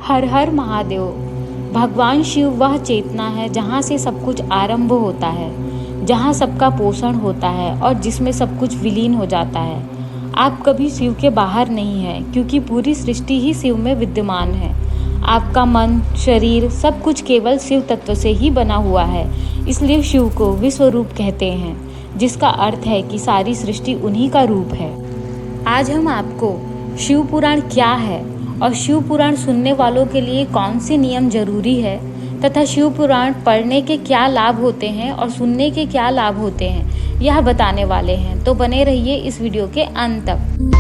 हर हर महादेव। भगवान शिव वह चेतना है जहाँ से सब कुछ आरंभ होता है, जहाँ सबका पोषण होता है और जिसमें सब कुछ विलीन हो जाता है। आप कभी शिव के बाहर नहीं हैं, क्योंकि पूरी सृष्टि ही शिव में विद्यमान है। आपका मन, शरीर, सब कुछ केवल शिव तत्व से ही बना हुआ है। इसलिए शिव को विश्व रूप कहते हैं, जिसका अर्थ है कि सारी सृष्टि उन्हीं का रूप है। आज हम आपको शिव पुराण क्या है और शिव पुराण सुनने वालों के लिए कौन से नियम जरूरी है तथा शिव पुराण पढ़ने के क्या लाभ होते हैं और सुनने के क्या लाभ होते हैं, यह बताने वाले हैं। तो बने रहिए इस वीडियो के अंत तक।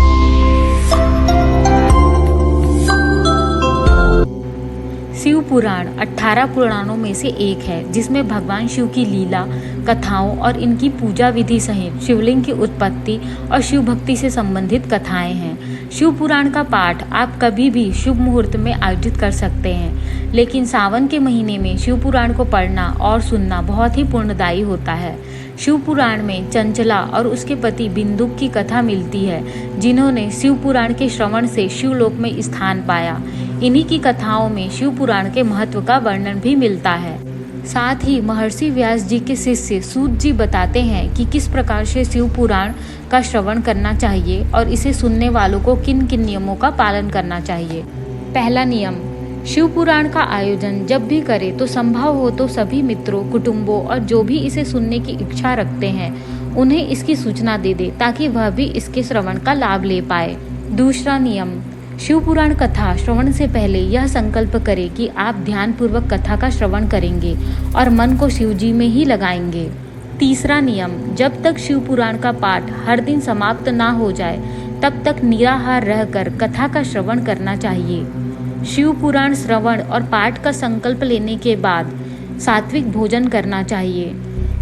शिव पुराण 18 पुराणों में से एक है, जिसमें भगवान शिव की लीला, कथाओं और इनकी पूजा विधि सहित शिवलिंग की उत्पत्ति और शिव भक्ति से संबंधित कथाएं हैं। शिव पुराण का पाठ आप कभी भी शुभ मुहूर्त में आयोजित कर सकते हैं, लेकिन सावन के महीने में शिव पुराण को पढ़ना और सुनना बहुत ही पुण्यदायी होता है। शिव पुराण में चंचला और उसके पति बिंदुक की कथा मिलती है, जिन्होंने शिव पुराण के श्रवण से शिवलोक में स्थान पाया। इन्हीं की कथाओं में शिव पुराण के महत्व का वर्णन भी मिलता है। साथ ही महर्षि व्यास जी के शिष्य सूत जी बताते हैं कि किस प्रकार से शिव पुराण का श्रवण करना चाहिए और इसे सुनने वालों को किन किन नियमों का पालन करना चाहिए। पहला नियम, शिव पुराण का आयोजन जब भी करें तो संभव हो तो सभी मित्रों, कुटुंबों और जो भी इसे सुनने की इच्छा रखते हैं उन्हें इसकी सूचना दे दे, ताकि वह भी इसके श्रवण का लाभ ले पाए। दूसरा नियम, शिव पुराण कथा श्रवण से पहले यह संकल्प करें कि आप ध्यानपूर्वक कथा का श्रवण करेंगे और मन को शिव जी में ही लगाएंगे। तीसरा नियम, जब तक शिव पुराण का पाठ हर दिन समाप्त ना हो जाए तब तक निराहार रहकर कथा का श्रवण करना चाहिए। शिव पुराण श्रवण और पाठ का संकल्प लेने के बाद सात्विक भोजन करना चाहिए।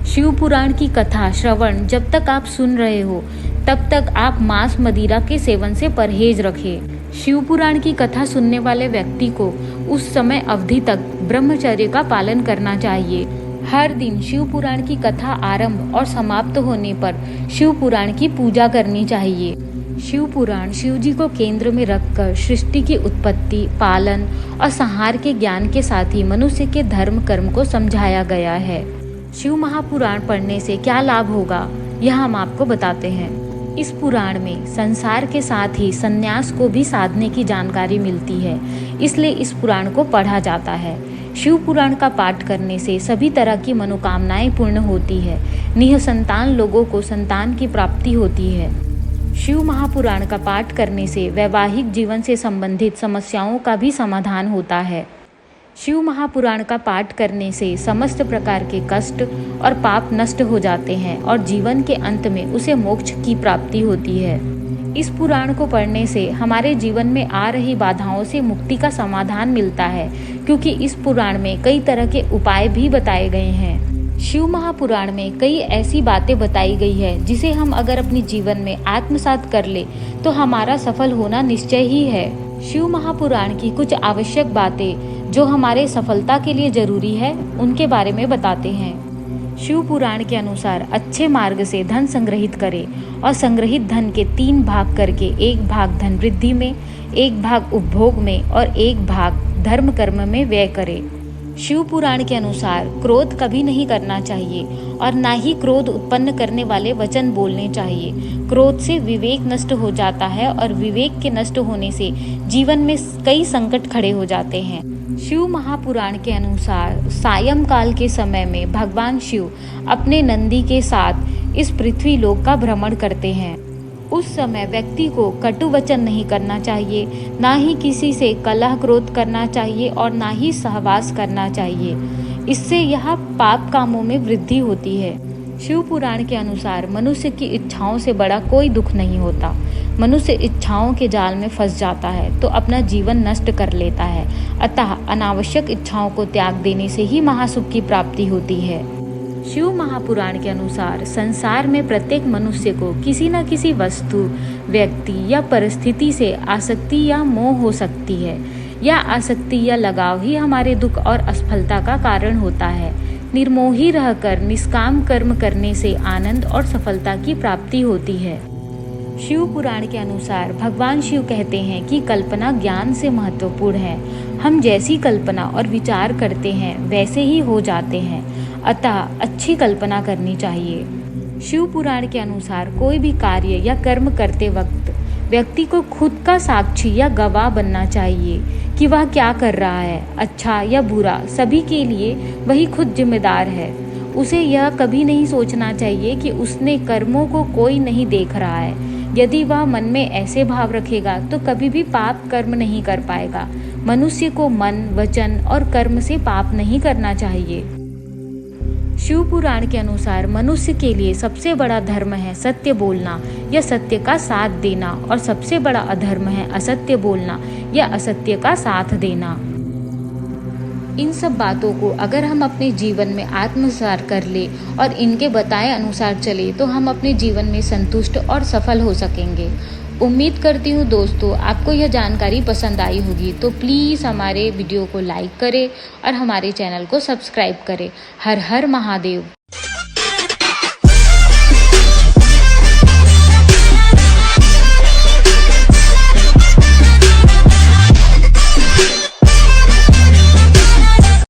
शिव पुराण की कथा श्रवण जब तक आप सुन रहे हो तब तक आप मांस मदिरा के सेवन से परहेज रखें। शिव पुराण की कथा सुनने वाले व्यक्ति को उस समय अवधि तक ब्रह्मचर्य का पालन करना चाहिए। हर दिन शिव पुराण की कथा आरंभ और समाप्त होने पर शिव पुराण की पूजा करनी चाहिए। शिव पुराण शिव जी को केंद्र में रखकर सृष्टि की उत्पत्ति, पालन और संहार के ज्ञान के साथ ही मनुष्य के धर्म कर्म को समझाया गया है। शिव महापुराण पढ़ने से क्या लाभ होगा, यह हम आपको बताते हैं। इस पुराण में संसार के साथ ही संन्यास को भी साधने की जानकारी मिलती है, इसलिए इस पुराण को पढ़ा जाता है। शिव पुराण का पाठ करने से सभी तरह की मनोकामनाएं पूर्ण होती है। निःसंतान लोगों को संतान की प्राप्ति होती है। शिव महापुराण का पाठ करने से वैवाहिक जीवन से संबंधित समस्याओं का भी समाधान होता है। शिव महापुराण का पाठ करने से समस्त प्रकार के कष्ट और पाप नष्ट हो जाते हैं और जीवन के अंत में उसे मोक्ष की प्राप्ति होती है। इस पुराण को पढ़ने से हमारे जीवन में आ रही बाधाओं से मुक्ति का समाधान मिलता है, क्योंकि इस पुराण में कई तरह के उपाय भी बताए गए हैं। शिव महापुराण में कई ऐसी बातें बताई गई है जिसे हम अगर अपने जीवन में आत्मसात कर ले तो हमारा सफल होना निश्चय ही है। शिव महापुराण की कुछ आवश्यक बातें जो हमारे सफलता के लिए जरूरी है, उनके बारे में बताते हैं। शिव पुराण के अनुसार अच्छे मार्ग से धन संग्रहित करें और संग्रहित धन के 3 भाग करके 1 भाग धन वृद्धि में, 1 भाग उपभोग में और 1 भाग धर्म कर्म में व्यय करें। शिव पुराण के अनुसार क्रोध कभी नहीं करना चाहिए और ना ही क्रोध उत्पन्न करने वाले वचन बोलने चाहिए। क्रोध से विवेक नष्ट हो जाता है और विवेक के नष्ट होने से जीवन में कई संकट खड़े हो जाते हैं। शिव महापुराण के अनुसार सायंकाल के समय में भगवान शिव अपने नंदी के साथ इस पृथ्वी लोक का भ्रमण करते हैं। उस समय व्यक्ति को कटु वचन नहीं करना चाहिए, ना ही किसी से कलह क्रोध करना चाहिए और ना ही सहवास करना चाहिए। इससे यह पाप कामों में वृद्धि होती है। शिव पुराण के अनुसार मनुष्य की इच्छाओं से बड़ा कोई दुख नहीं होता। मनुष्य इच्छाओं के जाल में फंस जाता है तो अपना जीवन नष्ट कर लेता है। अतः अनावश्यक इच्छाओं को त्याग देने से ही महासुख की प्राप्ति होती है। शिव महापुराण के अनुसार संसार में प्रत्येक मनुष्य को किसी न किसी वस्तु, व्यक्ति या परिस्थिति से आसक्ति या मोह हो सकती है। यह आसक्ति या लगाव ही हमारे दुख और असफलता का कारण होता है। निर्मोही रहकर निष्काम कर्म करने से आनंद और सफलता की प्राप्ति होती है। शिव पुराण के अनुसार भगवान शिव कहते हैं कि कल्पना ज्ञान से महत्वपूर्ण है हम जैसी कल्पना और विचार करते हैं वैसे ही हो जाते हैं, अतः अच्छी कल्पना करनी चाहिए। शिव पुराण के अनुसार कोई भी कार्य या कर्म करते वक्त व्यक्ति को खुद का साक्षी या गवाह बनना चाहिए कि वह क्या कर रहा है, अच्छा या बुरा, सभी के लिए वही खुद जिम्मेदार है। उसे यह कभी नहीं सोचना चाहिए कि उसने कर्मों को कोई नहीं देख रहा है। यदि वह मन में ऐसे भाव रखेगा तो कभी भी पाप कर्म नहीं कर पाएगा। मनुष्य को मन, वचन और कर्म से पाप नहीं करना चाहिए। शिव पुराण के अनुसार मनुष्य के लिए सबसे बड़ा धर्म है सत्य बोलना या सत्य का साथ देना, और सबसे बड़ा अधर्म है असत्य बोलना या असत्य का साथ देना। इन सब बातों को अगर हम अपने जीवन में आत्मसात कर ले और इनके बताए अनुसार चले तो हम अपने जीवन में संतुष्ट और सफल हो सकेंगे। उम्मीद करती हूँ दोस्तों आपको यह जानकारी पसंद आई होगी, तो प्लीज़ हमारे वीडियो को लाइक करें और हमारे चैनल को सब्सक्राइब करें। हर हर महादेव।